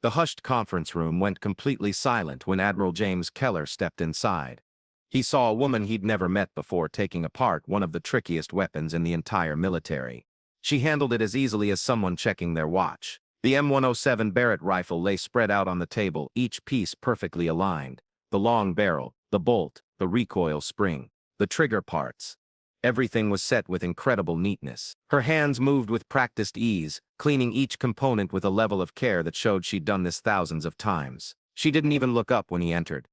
The hushed conference room went completely silent when Admiral James Keller stepped inside. He saw a woman he'd never met before taking apart one of the trickiest weapons in the entire military. She handled it as easily as someone checking their watch. The M107 Barrett rifle lay spread out on the table, each piece perfectly aligned. The long barrel, the bolt, the recoil spring, the trigger parts. Everything was set with incredible neatness. Her hands moved with practiced ease, cleaning each component with a level of care that showed she'd done this thousands of times. She didn't even look up when he entered.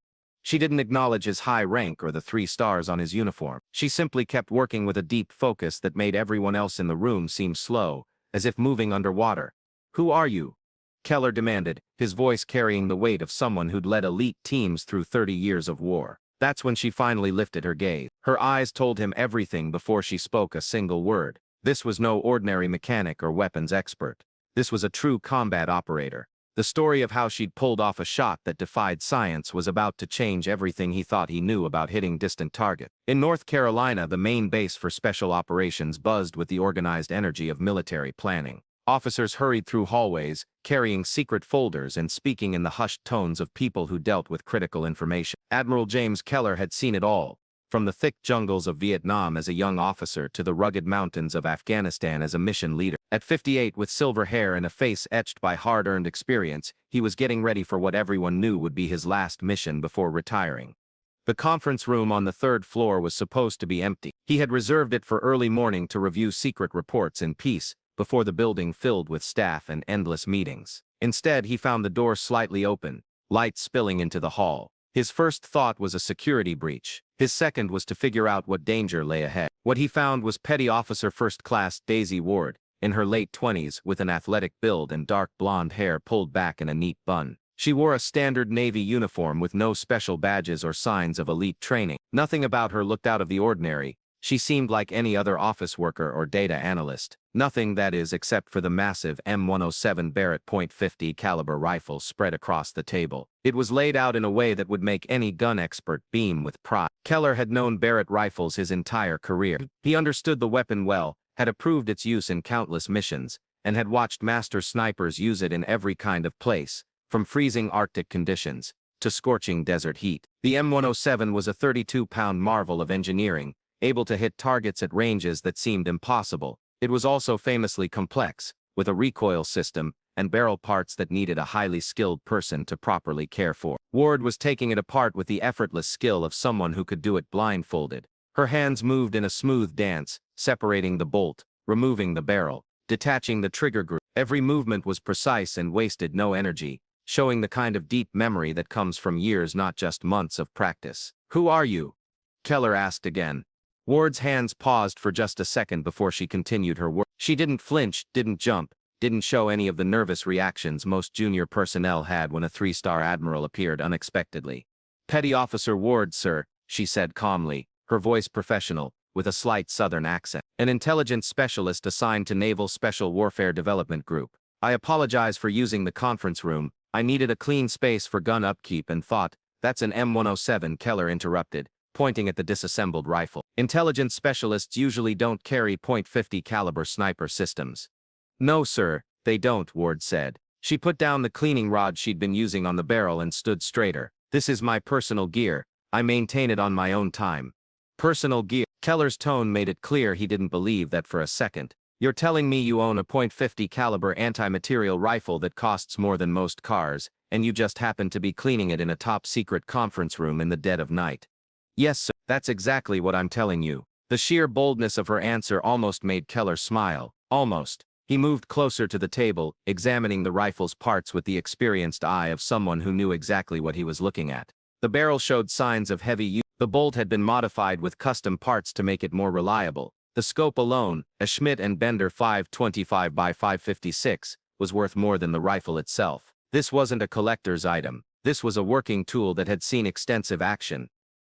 She didn't acknowledge his high rank or the 3 stars on his uniform. She simply kept working with a deep focus that made everyone else in the room seem slow, as if moving underwater. "Who are you?" Keller demanded, his voice carrying the weight of someone who'd led elite teams through 30 years of war. That's when she finally lifted her gaze. Her eyes told him everything before she spoke a single word. This was no ordinary mechanic or weapons expert. This was a true combat operator. The story of how she'd pulled off a shot that defied science was about to change everything he thought he knew about hitting distant targets. In North Carolina, the main base for special operations buzzed with the organized energy of military planning. Officers hurried through hallways, carrying secret folders and speaking in the hushed tones of people who dealt with critical information. Admiral James Keller had seen it all, from the thick jungles of Vietnam as a young officer to the rugged mountains of Afghanistan as a mission leader. At 58, with silver hair and a face etched by hard-earned experience, he was getting ready for what everyone knew would be his last mission before retiring. The conference room on the 3rd floor was supposed to be empty. He had reserved it for early morning to review secret reports in peace, before the building filled with staff and endless meetings. Instead, he found the door slightly open, light spilling into the hall. His first thought was a security breach. His second was to figure out what danger lay ahead. What he found was Petty Officer First Class Daisy Ward, in her late 20s, with an athletic build and dark blonde hair pulled back in a neat bun. She wore a standard Navy uniform with no special badges or signs of elite training. Nothing about her looked out of the ordinary. She seemed like any other office worker or data analyst. Nothing, that is, except for the massive M107 Barrett .50 caliber rifle spread across the table. It was laid out in a way that would make any gun expert beam with pride. Keller had known Barrett rifles his entire career. He understood the weapon well, had approved its use in countless missions, and had watched master snipers use it in every kind of place, from freezing Arctic conditions to scorching desert heat. The M107 was a 32-pound marvel of engineering, able to hit targets at ranges that seemed impossible. It was also famously complex, with a recoil system and barrel parts that needed a highly skilled person to properly care for. Ward was taking it apart with the effortless skill of someone who could do it blindfolded. Her hands moved in a smooth dance, separating the bolt, removing the barrel, detaching the trigger group. Every movement was precise and wasted no energy, showing the kind of deep memory that comes from years, not just months of practice. "Who are you?" Keller asked again. Ward's hands paused for just a second before she continued her work. She didn't flinch, didn't jump, didn't show any of the nervous reactions most junior personnel had when a 3-star admiral appeared unexpectedly. "Petty Officer Ward, sir," she said calmly, her voice professional, with a slight southern accent. "An intelligence specialist assigned to Naval Special Warfare Development Group. I apologize for using the conference room. I needed a clean space for gun upkeep and thought, that's an M107, Keller interrupted, pointing at the disassembled rifle. "Intelligence specialists usually don't carry .50 caliber sniper systems." "No, sir, they don't," Ward said. She put down the cleaning rod she'd been using on the barrel and stood straighter. "This is my personal gear. I maintain it on my own time." "Personal gear?" Keller's tone made it clear he didn't believe that for a second. "You're telling me you own a .50 caliber anti-material rifle that costs more than most cars, and you just happen to be cleaning it in a top-secret conference room in the dead of night?" "Yes, sir. That's exactly what I'm telling you." The sheer boldness of her answer almost made Keller smile. Almost. He moved closer to the table, examining the rifle's parts with the experienced eye of someone who knew exactly what he was looking at. The barrel showed signs of heavy use. The bolt had been modified with custom parts to make it more reliable. The scope alone, a Schmidt & Bender 525 by 556, was worth more than the rifle itself. This wasn't a collector's item. This was a working tool that had seen extensive action.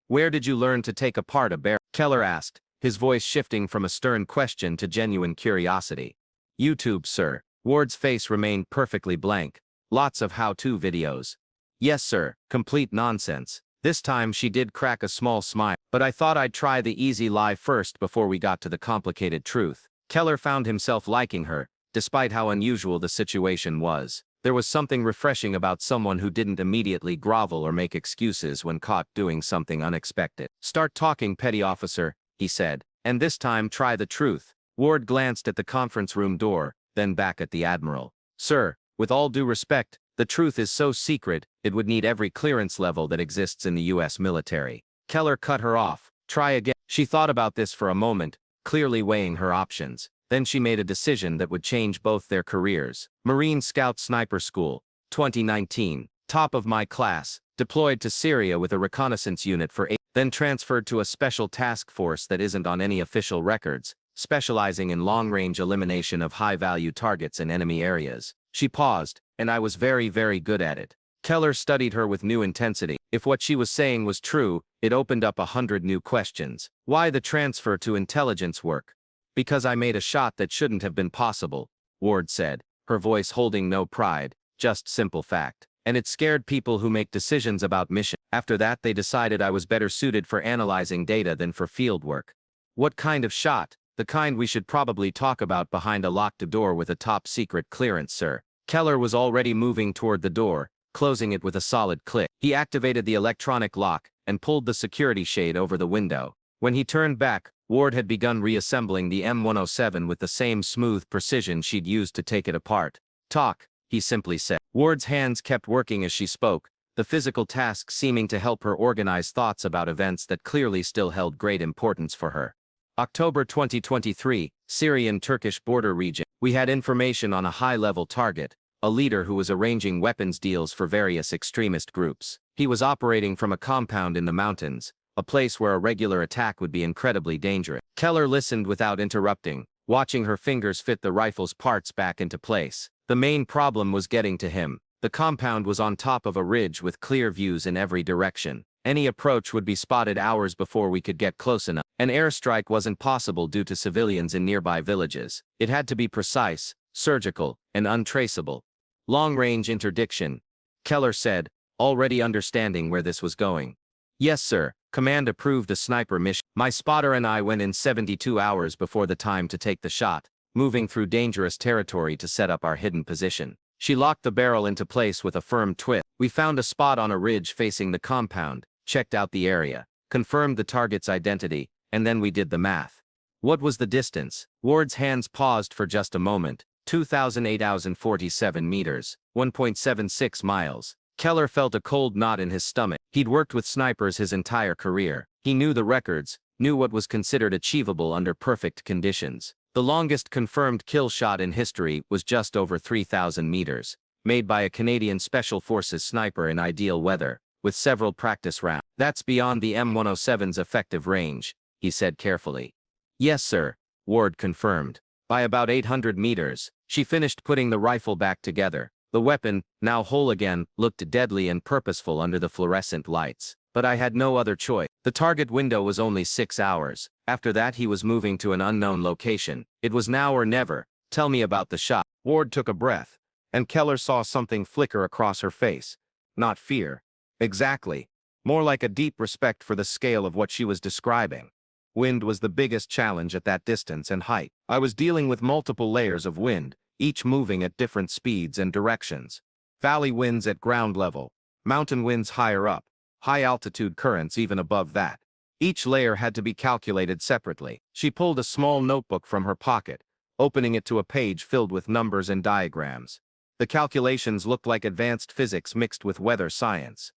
"Where did you learn to take apart a barrel?" Keller asked, his voice shifting from a stern question to genuine curiosity. "YouTube, sir." Ward's face remained perfectly blank. "Lots of how-to videos." "Yes, sir." Complete nonsense. This time she did crack a small smile. "But I thought I'd try the easy lie first before we got to the complicated truth." Keller found himself liking her, despite how unusual the situation was. There was something refreshing about someone who didn't immediately grovel or make excuses when caught doing something unexpected. "Start talking, petty officer," he said, "and this time try the truth." Ward glanced at the conference room door, then back at the Admiral. "Sir, with all due respect, the truth is so secret, it would need every clearance level that exists in the U.S. military." Keller cut her off. "Try again." She thought about this for a moment, clearly weighing her options. Then she made a decision that would change both their careers. Marine Scout Sniper School, 2019. Top of my class. Deployed to Syria with a reconnaissance unit for 8. Then transferred to a special task force that isn't on any official records, specializing in long-range elimination of high-value targets in enemy areas. She paused, and I was very, very good at it. Keller studied her with new intensity. If what she was saying was true, it opened up 100 new questions. Why the transfer to intelligence work? "Because I made a shot that shouldn't have been possible," Ward said, her voice holding no pride, just simple fact. "And it scared people who make decisions about mission. After that they decided I was better suited for analyzing data than for field work." "What kind of shot?" "The kind we should probably talk about behind a locked door with a top-secret clearance, sir." Keller was already moving toward the door, closing it with a solid click. He activated the electronic lock and pulled the security shade over the window. When he turned back, Ward had begun reassembling the M107 with the same smooth precision she'd used to take it apart. "Talk," he simply said. Ward's hands kept working as she spoke, the physical task seeming to help her organize thoughts about events that clearly still held great importance for her. October 2023, Syrian-Turkish border region. "We had information on a high-level target, a leader who was arranging weapons deals for various extremist groups. He was operating from a compound in the mountains, a place where a regular attack would be incredibly dangerous." Keller listened without interrupting, watching her fingers fit the rifle's parts back into place. The main problem was getting to him. The compound was on top of a ridge with clear views in every direction. Any approach would be spotted hours before we could get close enough. An airstrike wasn't possible due to civilians in nearby villages. It had to be precise, surgical, and untraceable. "Long-range interdiction," Keller said, already understanding where this was going. "Yes, sir. Command approved a sniper mission. My spotter and I went in 72 hours before the time to take the shot, moving through dangerous territory to set up our hidden position." She locked the barrel into place with a firm twist. "We found a spot on a ridge facing the compound, checked out the area, confirmed the target's identity, and then we did the math." "What was the distance?" Ward's hands paused for just a moment. 2,847 meters, 1.76 miles. Keller felt a cold knot in his stomach. He'd worked with snipers his entire career. He knew the records, knew what was considered achievable under perfect conditions. The longest confirmed kill shot in history was just over 3,000 meters, made by a Canadian Special Forces sniper in ideal weather, with several practice rounds. "That's beyond the M107's effective range," he said carefully. "Yes, sir," Ward confirmed. "By about 800 meters." She finished putting the rifle back together. The weapon, now whole again, looked deadly and purposeful under the fluorescent lights. "But I had no other choice. The target window was only 6 hours. After that he was moving to an unknown location. It was now or never. Tell me about the shot." Ward took a breath, and Keller saw something flicker across her face. Not fear. Exactly. More like a deep respect for the scale of what she was describing. Wind was the biggest challenge at that distance and height. "I was dealing with multiple layers of wind, each moving at different speeds and directions. Valley winds at ground level, mountain winds higher up, high-altitude currents even above that. Each layer had to be calculated separately." She pulled a small notebook from her pocket, opening it to a page filled with numbers and diagrams. The calculations looked like advanced physics mixed with weather science.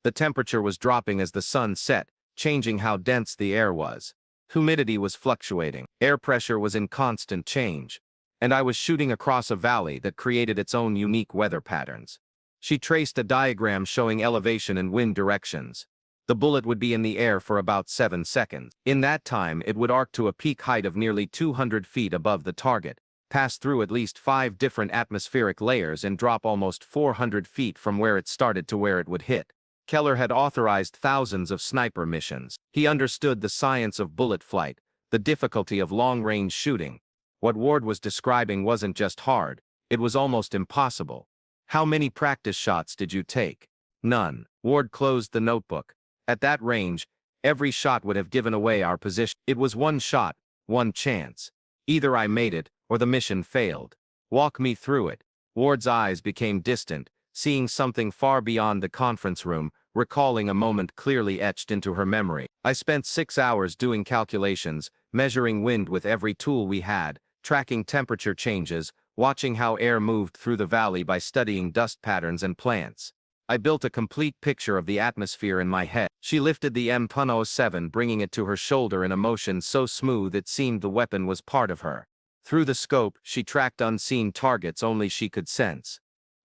The temperature was dropping as the sun set, changing how dense the air was. Humidity was fluctuating. Air pressure was in constant change. And I was shooting across a valley that created its own unique weather patterns. She traced a diagram showing elevation and wind directions. The bullet would be in the air for about 7 seconds. In that time, it would arc to a peak height of nearly 200 feet above the target, pass through at least 5 different atmospheric layers and drop almost 400 feet from where it started to where it would hit. Keller had authorized thousands of sniper missions. He understood the science of bullet flight, the difficulty of long-range shooting. What Ward was describing wasn't just hard, it was almost impossible. "How many practice shots did you take?" "None." Ward closed the notebook. "At that range, every shot would have given away our position. It was one shot, one chance. Either I made it, or the mission failed." "Walk me through it." Ward's eyes became distant, seeing something far beyond the conference room, recalling a moment clearly etched into her memory. I spent 6 hours doing calculations, measuring wind with every tool we had, tracking temperature changes, watching how air moved through the valley by studying dust patterns and plants. I built a complete picture of the atmosphere in my head. She lifted the M107, bringing it to her shoulder in a motion so smooth it seemed the weapon was part of her. Through the scope, she tracked unseen targets only she could sense.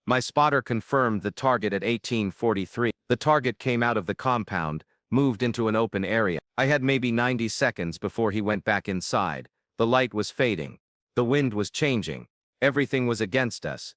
My spotter confirmed the target at 1843. The target came out of the compound, moved into an open area. I had maybe 90 seconds before he went back inside. The light was fading. The wind was changing. Everything was against us.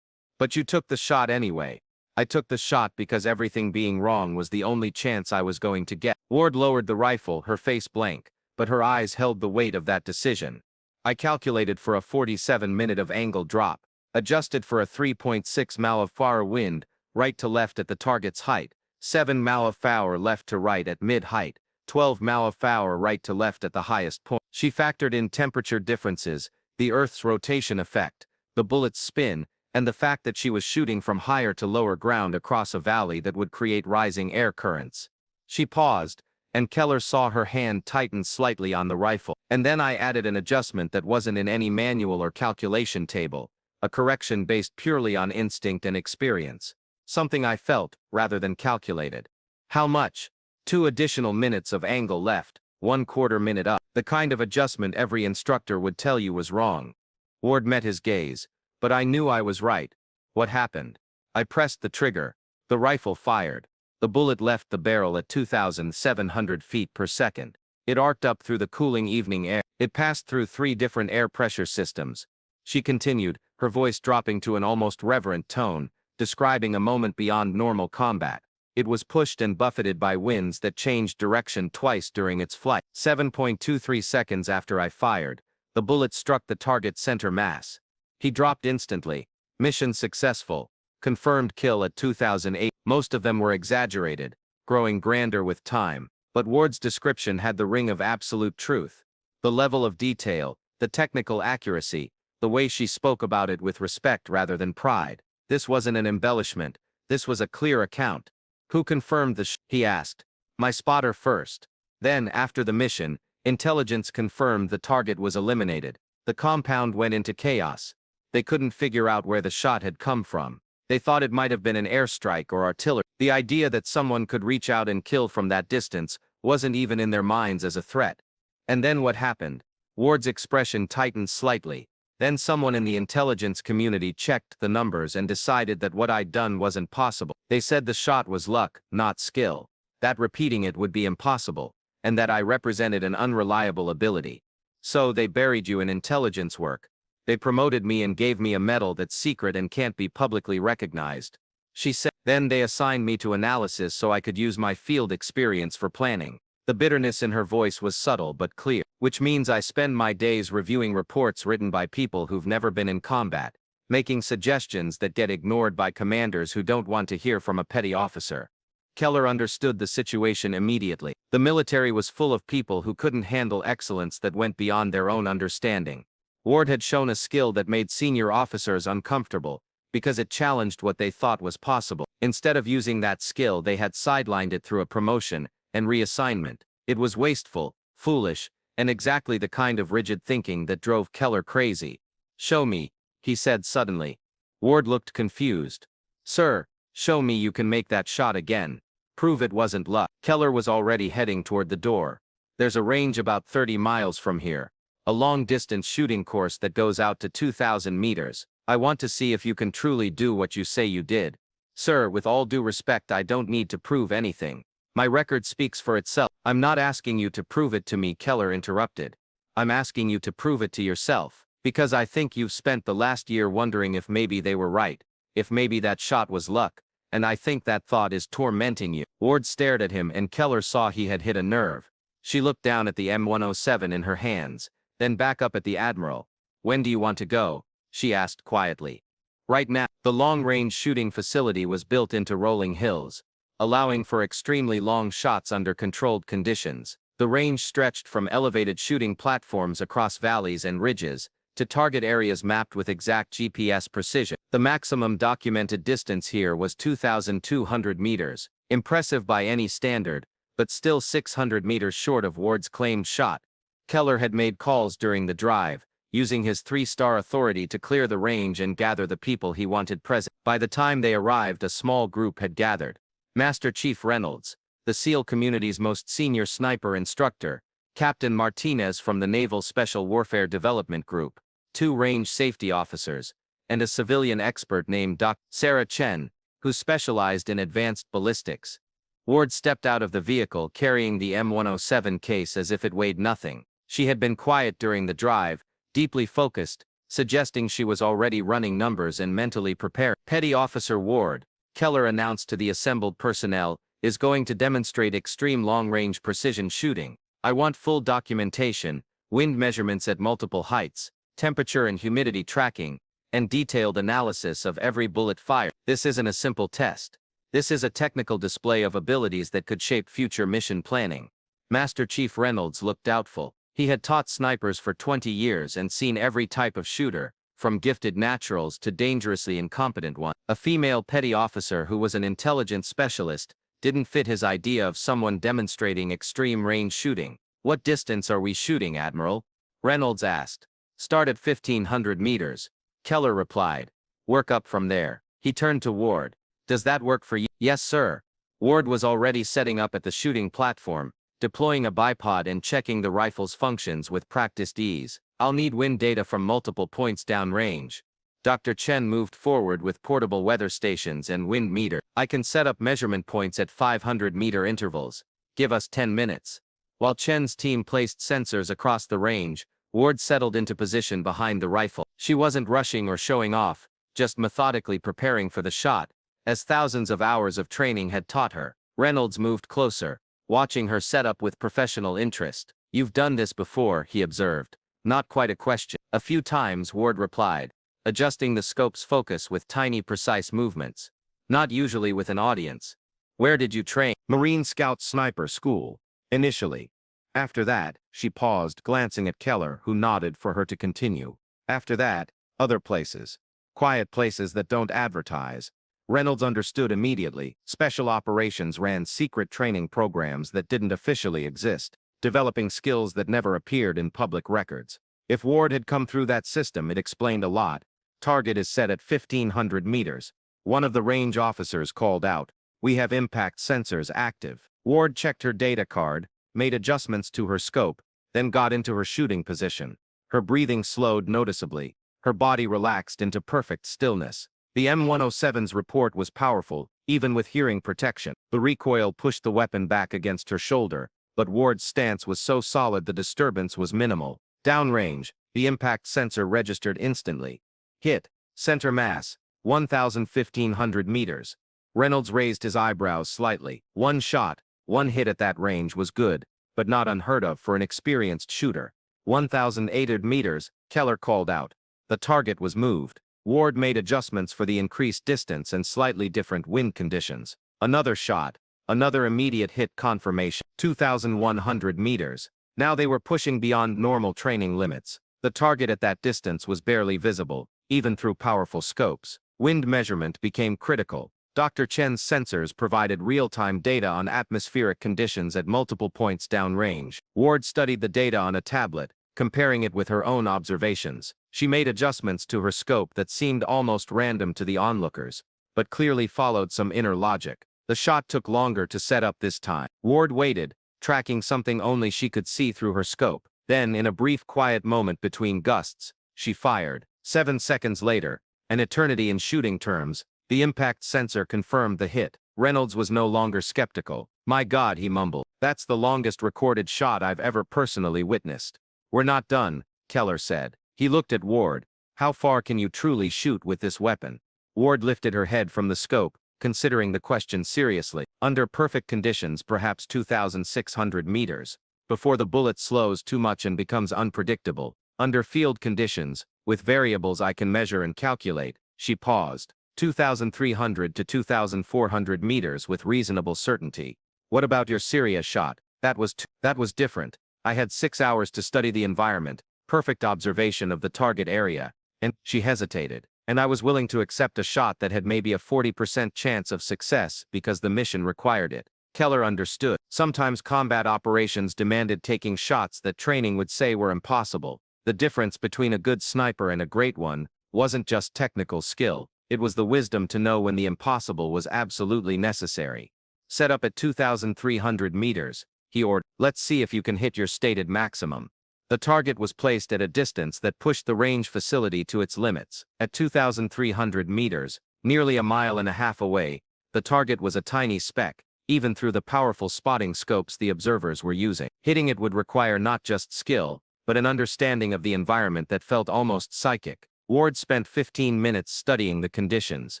But you took the shot anyway. I took the shot because everything being wrong was the only chance I was going to get. Ward lowered the rifle, her face blank, but her eyes held the weight of that decision. I calculated for a 47-minute of angle drop, adjusted for a 3.6 mph wind, right to left at the target's height, 7 mph left to right at mid-height, 12 mph right to left at the highest point. She factored in temperature differences, the Earth's rotation effect, the bullet's spin, and the fact that she was shooting from higher to lower ground across a valley that would create rising air currents. She paused, and Keller saw her hand tighten slightly on the rifle. And then I added an adjustment that wasn't in any manual or calculation table, a correction based purely on instinct and experience. Something I felt, rather than calculated. How much? 2 additional minutes of angle left, 1/4 minute up. The kind of adjustment every instructor would tell you was wrong. Ward met his gaze, but I knew I was right. What happened? I pressed the trigger. The rifle fired. The bullet left the barrel at 2,700 feet per second. It arced up through the cooling evening air. It passed through 3 different air pressure systems. She continued, her voice dropping to an almost reverent tone, describing a moment beyond normal combat. It was pushed and buffeted by winds that changed direction twice during its flight. 7.23 seconds after I fired, the bullet struck the target's center mass. He dropped instantly. Mission successful. Confirmed kill at 2008. Most of them were exaggerated, growing grander with time, but Ward's description had the ring of absolute truth. The level of detail, the technical accuracy, the way she spoke about it with respect rather than pride. This wasn't an embellishment. This was a clear account. Who confirmed the he asked. My spotter first. Then, after the mission, intelligence confirmed the target was eliminated. The compound went into chaos. They couldn't figure out where the shot had come from. They thought it might have been an airstrike or artillery. The idea that someone could reach out and kill from that distance wasn't even in their minds as a threat. And then what happened? Ward's expression tightened slightly. Then someone in the intelligence community checked the numbers and decided that what I'd done wasn't possible. They said the shot was luck, not skill. That repeating it would be impossible, and that I represented an unreliable ability. So they buried you in intelligence work. They promoted me and gave me a medal that's secret and can't be publicly recognized. She said, then they assigned me to analysis so I could use my field experience for planning. The bitterness in her voice was subtle but clear, which means I spend my days reviewing reports written by people who've never been in combat, making suggestions that get ignored by commanders who don't want to hear from a petty officer. Keller understood the situation immediately. The military was full of people who couldn't handle excellence that went beyond their own understanding. Ward had shown a skill that made senior officers uncomfortable, because it challenged what they thought was possible. Instead of using that skill, they had sidelined it through a promotion and reassignment. It was wasteful, foolish, and exactly the kind of rigid thinking that drove Keller crazy. Show me, he said suddenly. Ward looked confused. Sir, show me you can make that shot again. Prove it wasn't luck. Keller was already heading toward the door. There's a range about 30 miles from here. A long-distance shooting course that goes out to 2,000 meters. I want to see if you can truly do what you say you did. Sir, with all due respect, I don't need to prove anything. My record speaks for itself. I'm not asking you to prove it to me, Keller interrupted. I'm asking you to prove it to yourself, because I think you've spent the last year wondering if maybe they were right, if maybe that shot was luck, and I think that thought is tormenting you. Ward stared at him and Keller saw he had hit a nerve. She looked down at the M107 in her hands, then back up at the Admiral. When do you want to go? She asked quietly. Right now. The long-range shooting facility was built into rolling hills, allowing for extremely long shots under controlled conditions. The range stretched from elevated shooting platforms across valleys and ridges, to target areas mapped with exact GPS precision. The maximum documented distance here was 2,200 meters, impressive by any standard, but still 600 meters short of Ward's claimed shot. Keller had made calls during the drive, using his 3-star authority to clear the range and gather the people he wanted present. By the time they arrived, a small group had gathered. Master Chief Reynolds, the SEAL community's most senior sniper instructor, Captain Martinez from the Naval Special Warfare Development Group, 2 range safety officers, and a civilian expert named Dr. Sarah Chen, who specialized in advanced ballistics. Ward stepped out of the vehicle carrying the M107 case as if it weighed nothing. She had been quiet during the drive, deeply focused, suggesting she was already running numbers and mentally prepared. Petty Officer Ward, Keller announced to the assembled personnel, is going to demonstrate extreme long-range precision shooting. I want full documentation, wind measurements at multiple heights, temperature and humidity tracking, and detailed analysis of every bullet fired. This isn't a simple test. This is a technical display of abilities that could shape future mission planning. Master Chief Reynolds looked doubtful. He had taught snipers for 20 years and seen every type of shooter, from gifted naturals to dangerously incompetent ones. A female petty officer who was an intelligence specialist didn't fit his idea of someone demonstrating extreme range shooting. What distance are we shooting, Admiral? Reynolds asked. Start at 1,500 meters. Keller replied. Work up from there. He turned to Ward. Does that work for you? Yes, sir. Ward was already setting up at the shooting platform, deploying a bipod and checking the rifle's functions with practiced ease. I'll need wind data from multiple points downrange. Dr. Chen moved forward with portable weather stations and wind meter. I can set up measurement points at 500-meter intervals. Give us 10 minutes. While Chen's team placed sensors across the range, Ward settled into position behind the rifle. She wasn't rushing or showing off, just methodically preparing for the shot, as thousands of hours of training had taught her. Reynolds moved closer, watching her set up with professional interest. You've done this before, he observed. Not quite a question. A few times, Ward replied, adjusting the scope's focus with tiny precise movements. Not usually with an audience. Where did you train? Marine Scout Sniper School, initially. After that, she paused, glancing at Keller, who nodded for her to continue. After that, other places. Quiet places that don't advertise. Reynolds understood immediately. Special Operations ran secret training programs that didn't officially exist, developing skills that never appeared in public records. If Ward had come through that system, it explained a lot. Target is set at 1,500 meters. One of the range officers called out, "We have impact sensors active." Ward checked her data card, made adjustments to her scope, then got into her shooting position. Her breathing slowed noticeably. Her body relaxed into perfect stillness. The M107's report was powerful, even with hearing protection. The recoil pushed the weapon back against her shoulder, but Ward's stance was so solid the disturbance was minimal. Downrange, the impact sensor registered instantly. Hit, center mass, 1,500 meters. Reynolds raised his eyebrows slightly. One shot, one hit at that range was good, but not unheard of for an experienced shooter. 1,800 meters, Keller called out. The target was moved. Ward made adjustments for the increased distance and slightly different wind conditions. Another shot, another immediate hit confirmation. 2,100 meters. Now they were pushing beyond normal training limits. The target at that distance was barely visible, even through powerful scopes. Wind measurement became critical. Dr. Chen's sensors provided real-time data on atmospheric conditions at multiple points downrange. Ward studied the data on a tablet, comparing it with her own observations. She made adjustments to her scope that seemed almost random to the onlookers, but clearly followed some inner logic. The shot took longer to set up this time. Ward waited, tracking something only she could see through her scope. Then, in a brief quiet moment between gusts, she fired. 7 seconds later, an eternity in shooting terms, the impact sensor confirmed the hit. Reynolds was no longer skeptical. "My God," he mumbled. "That's the longest recorded shot I've ever personally witnessed." "We're not done," Keller said. He looked at Ward. "How far can you truly shoot with this weapon?" Ward lifted her head from the scope, considering the question seriously. "Under perfect conditions, perhaps 2,600 meters. Before the bullet slows too much and becomes unpredictable. Under field conditions, with variables I can measure and calculate." She paused. 2,300 to 2,400 meters with reasonable certainty. "What about your Syria shot?" That was different. I had 6 hours to study the environment, perfect observation of the target area, and she hesitated. And I was willing to accept a shot that had maybe a 40% chance of success because the mission required it. Keller understood. Sometimes combat operations demanded taking shots that training would say were impossible. The difference between a good sniper and a great one wasn't just technical skill, it was the wisdom to know when the impossible was absolutely necessary. Set up at 2,300 meters, he ordered. Let's see if you can hit your stated maximum. The target was placed at a distance that pushed the range facility to its limits. At 2,300 meters, nearly a mile and a half away, the target was a tiny speck, even through the powerful spotting scopes the observers were using. Hitting it would require not just skill, but an understanding of the environment that felt almost psychic. Ward spent 15 minutes studying the conditions.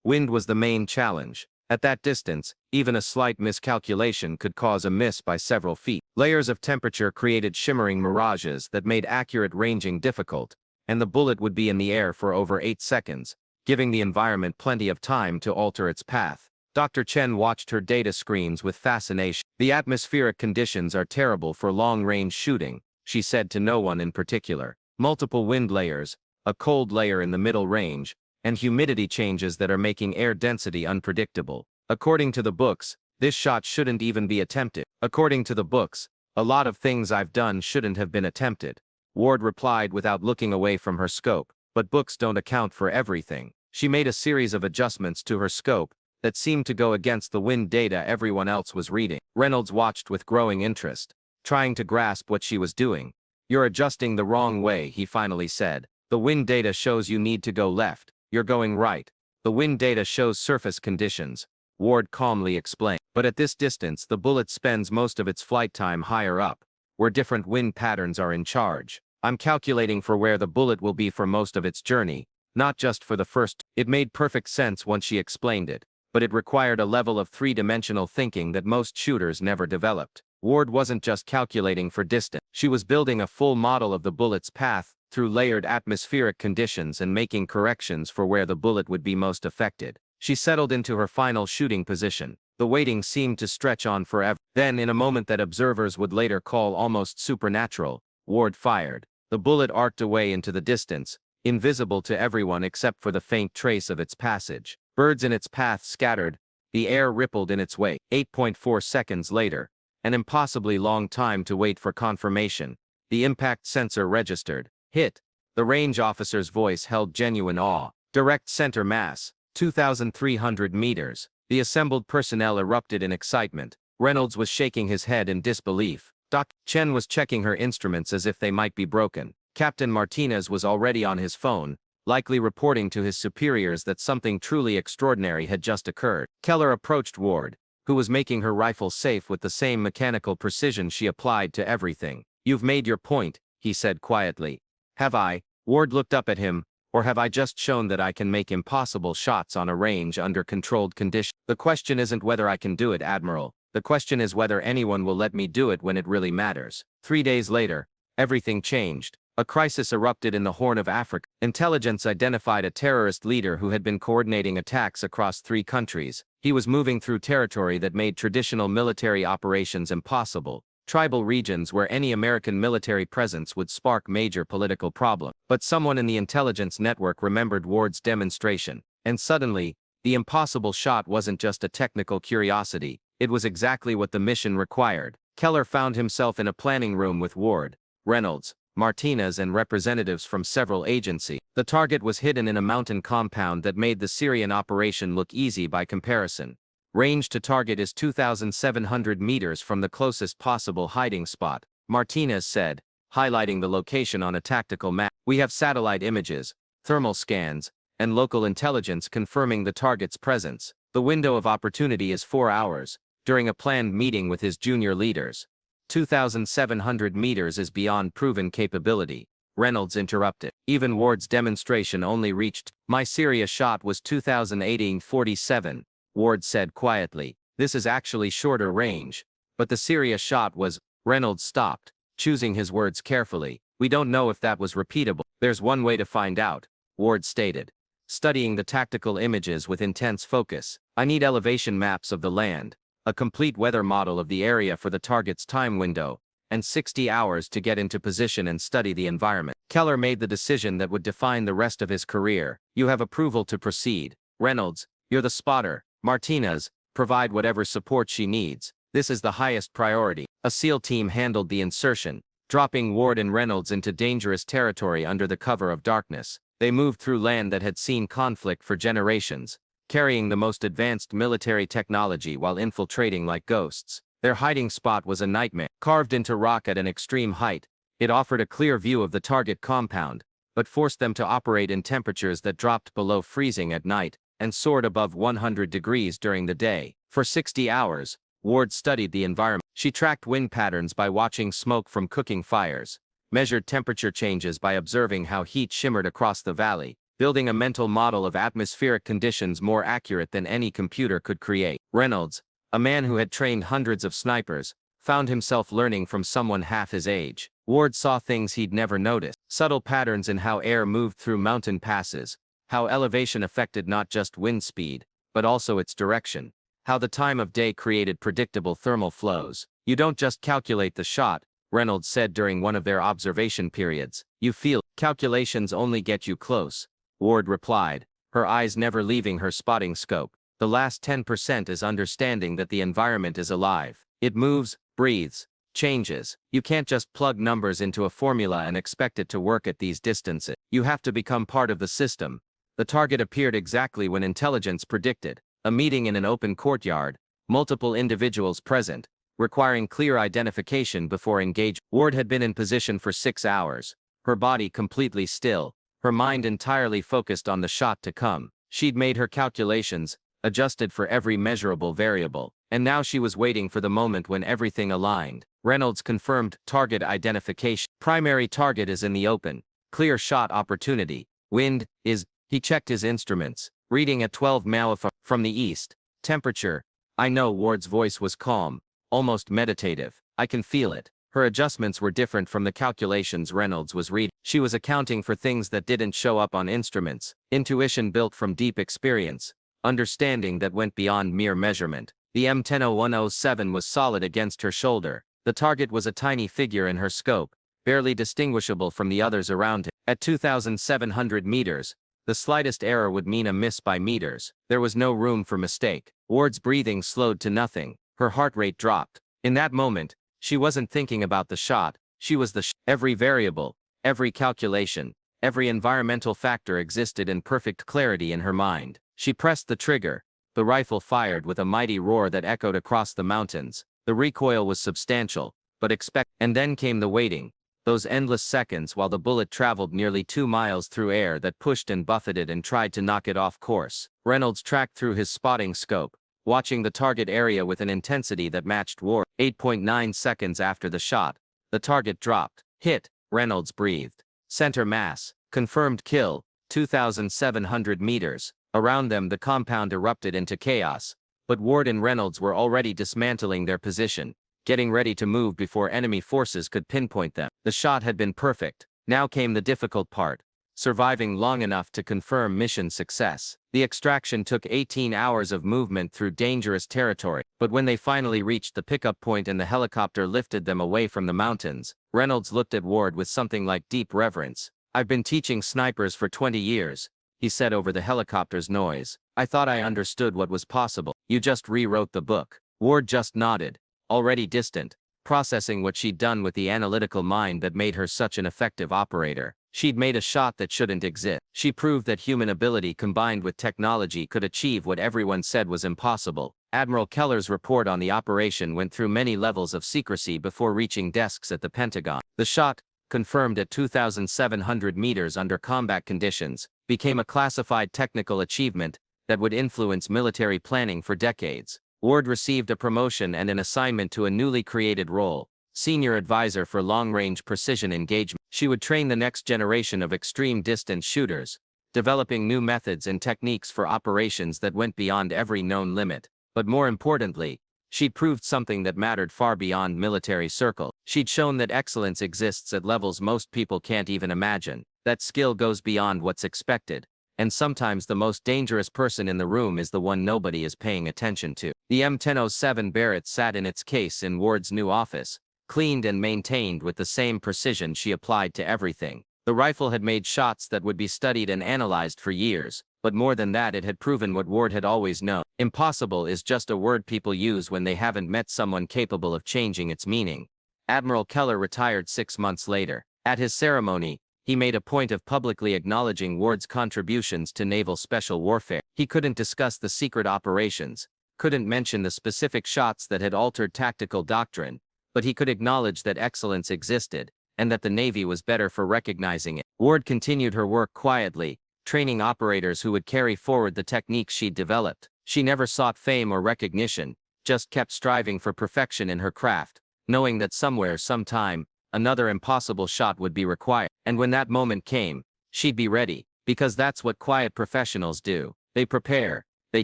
Wind was the main challenge. At that distance, even a slight miscalculation could cause a miss by several feet. Layers of temperature created shimmering mirages that made accurate ranging difficult, and the bullet would be in the air for over 8 seconds, giving the environment plenty of time to alter its path. Dr. Chen watched her data screens with fascination. The atmospheric conditions are terrible for long-range shooting, she said to no one in particular. Multiple wind layers, a cold layer in the middle range, and humidity changes that are making air density unpredictable. According to the books, this shot shouldn't even be attempted. According to the books, a lot of things I've done shouldn't have been attempted, Ward replied without looking away from her scope. But books don't account for everything. She made a series of adjustments to her scope that seemed to go against the wind data everyone else was reading. Reynolds watched with growing interest, trying to grasp what she was doing. You're adjusting the wrong way, he finally said. The wind data shows you need to go left. You're going right. The wind data shows surface conditions, Ward calmly explained. But at this distance, the bullet spends most of its flight time higher up, where different wind patterns are in charge. I'm calculating for where the bullet will be for most of its journey, not just for the first. It made perfect sense once she explained it, but it required a level of three-dimensional thinking that most shooters never developed. Ward wasn't just calculating for distance. She was building a full model of the bullet's path through layered atmospheric conditions and making corrections for where the bullet would be most affected. She settled into her final shooting position. The waiting seemed to stretch on forever. Then, in a moment that observers would later call almost supernatural, Ward fired. The bullet arced away into the distance, invisible to everyone except for the faint trace of its passage. Birds in its path scattered, the air rippled in its wake. 8.4 seconds later, an impossibly long time to wait for confirmation, the impact sensor registered. Hit. The range officer's voice held genuine awe. Direct center mass, 2,300 meters. The assembled personnel erupted in excitement. Reynolds was shaking his head in disbelief. Dr. Chen was checking her instruments as if they might be broken. Captain Martinez was already on his phone, likely reporting to his superiors that something truly extraordinary had just occurred. Keller approached Ward, who was making her rifle safe with the same mechanical precision she applied to everything. You've made your point, he said quietly. Have I? Ward looked up at him. Or have I just shown that I can make impossible shots on a range under controlled conditions? The question isn't whether I can do it, Admiral. The question is whether anyone will let me do it when it really matters. 3 days later, everything changed. A crisis erupted in the Horn of Africa. Intelligence identified a terrorist leader who had been coordinating attacks across 3 countries. He was moving through territory that made traditional military operations impossible. Tribal regions where any American military presence would spark major political problems. But someone in the intelligence network remembered Ward's demonstration, and suddenly, the impossible shot wasn't just a technical curiosity, it was exactly what the mission required. Keller found himself in a planning room with Ward, Reynolds, Martinez and representatives from several agencies. The target was hidden in a mountain compound that made the Syrian operation look easy by comparison. Range to target is 2,700 meters from the closest possible hiding spot, Martinez said, highlighting the location on a tactical map. We have satellite images, thermal scans, and local intelligence confirming the target's presence. The window of opportunity is 4 hours, during a planned meeting with his junior leaders. 2,700 meters is beyond proven capability, Reynolds interrupted. Even Ward's demonstration only reached. My Syria shot was 2,847. Ward said quietly. This is actually shorter range. But the Syria shot was. Reynolds stopped, choosing his words carefully. We don't know if that was repeatable. There's one way to find out, Ward stated, studying the tactical images with intense focus. I need elevation maps of the land, a complete weather model of the area for the target's time window, and 60 hours to get into position and study the environment. Keller made the decision that would define the rest of his career. You have approval to proceed. Reynolds, you're the spotter. Martinez, provide whatever support she needs. This is the highest priority. A SEAL team handled the insertion, dropping Ward and Reynolds into dangerous territory under the cover of darkness. They moved through land that had seen conflict for generations, carrying the most advanced military technology while infiltrating like ghosts. Their hiding spot was a nightmare. Carved into rock at an extreme height, it offered a clear view of the target compound, but forced them to operate in temperatures that dropped below freezing at night and soared above 100 degrees during the day. For 60 hours, Ward studied the environment. She tracked wind patterns by watching smoke from cooking fires, measured temperature changes by observing how heat shimmered across the valley, building a mental model of atmospheric conditions more accurate than any computer could create. Reynolds, a man who had trained hundreds of snipers, found himself learning from someone half his age. Ward saw things he'd never noticed, subtle patterns in how air moved through mountain passes, how elevation affected not just wind speed, but also its direction, how the time of day created predictable thermal flows. You don't just calculate the shot, Reynolds said during one of their observation periods. You feel. Calculations only get you close, Ward replied, her eyes never leaving her spotting scope. The last 10% is understanding that the environment is alive. It moves, breathes, changes. You can't just plug numbers into a formula and expect it to work at these distances. You have to become part of the system. The target appeared exactly when intelligence predicted. A meeting in an open courtyard, multiple individuals present, requiring clear identification before engagement. Ward had been in position for 6 hours, her body completely still, her mind entirely focused on the shot to come. She'd made her calculations, adjusted for every measurable variable, and now she was waiting for the moment when everything aligned. Reynolds confirmed target identification. Primary target is in the open. Clear shot opportunity. Wind is. He checked his instruments, reading at 12 miles from the east. Temperature. I know. Ward's voice was calm, almost meditative. I can feel it. Her adjustments were different from the calculations Reynolds was reading. She was accounting for things that didn't show up on instruments. Intuition built from deep experience. Understanding that went beyond mere measurement. The M107 was solid against her shoulder. The target was a tiny figure in her scope, barely distinguishable from the others around him. At 2,700 meters, the slightest error would mean a miss by meters. There was no room for mistake. Ward's breathing slowed to nothing. Her heart rate dropped. In that moment, she wasn't thinking about the shot. She was the Every variable, every calculation, every environmental factor existed in perfect clarity in her mind. She pressed the trigger. The rifle fired with a mighty roar that echoed across the mountains. The recoil was substantial, but and then came the waiting. Those endless seconds while the bullet traveled nearly 2 miles through air that pushed and buffeted and tried to knock it off course. Reynolds tracked through his spotting scope, watching the target area with an intensity that matched Ward. 8.9 seconds after the shot, the target dropped. Hit, Reynolds breathed. Center mass. Confirmed kill, 2,700 meters. Around them the compound erupted into chaos, but Ward and Reynolds were already dismantling their position, getting ready to move before enemy forces could pinpoint them. The shot had been perfect. Now came the difficult part, surviving long enough to confirm mission success. The extraction took 18 hours of movement through dangerous territory, but when they finally reached the pickup point and the helicopter lifted them away from the mountains, Reynolds looked at Ward with something like deep reverence. I've been teaching snipers for 20 years, he said over the helicopter's noise. I thought I understood what was possible. You just rewrote the book. Ward just nodded, already distant, processing what she'd done with the analytical mind that made her such an effective operator. She'd made a shot that shouldn't exist. She proved that human ability combined with technology could achieve what everyone said was impossible. Admiral Keller's report on the operation went through many levels of secrecy before reaching desks at the Pentagon. The shot, confirmed at 2,700 meters under combat conditions, became a classified technical achievement that would influence military planning for decades. Ward received a promotion and an assignment to a newly created role, Senior Advisor for Long-Range Precision Engagement. She would train the next generation of extreme distance shooters, developing new methods and techniques for operations that went beyond every known limit. But more importantly, she'd proved something that mattered far beyond military circles. She'd shown that excellence exists at levels most people can't even imagine, that skill goes beyond what's expected, and sometimes the most dangerous person in the room is the one nobody is paying attention to. The M107 Barrett sat in its case in Ward's new office, cleaned and maintained with the same precision she applied to everything. The rifle had made shots that would be studied and analyzed for years, but more than that, it had proven what Ward had always known. Impossible is just a word people use when they haven't met someone capable of changing its meaning. Admiral Keller retired 6 months later. At his ceremony, he made a point of publicly acknowledging Ward's contributions to naval special warfare. He couldn't discuss the secret operations, couldn't mention the specific shots that had altered tactical doctrine, but he could acknowledge that excellence existed, and that the Navy was better for recognizing it. Ward continued her work quietly, training operators who would carry forward the techniques she'd developed. She never sought fame or recognition, just kept striving for perfection in her craft, knowing that somewhere, sometime, another impossible shot would be required. And when that moment came, she'd be ready, because that's what quiet professionals do. They prepare, they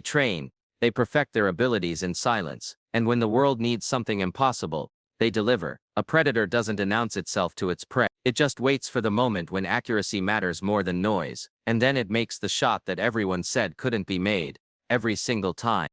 train, they perfect their abilities in silence, and when the world needs something impossible, they deliver. A predator doesn't announce itself to its prey. It just waits for the moment when accuracy matters more than noise, and then it makes the shot that everyone said couldn't be made, every single time.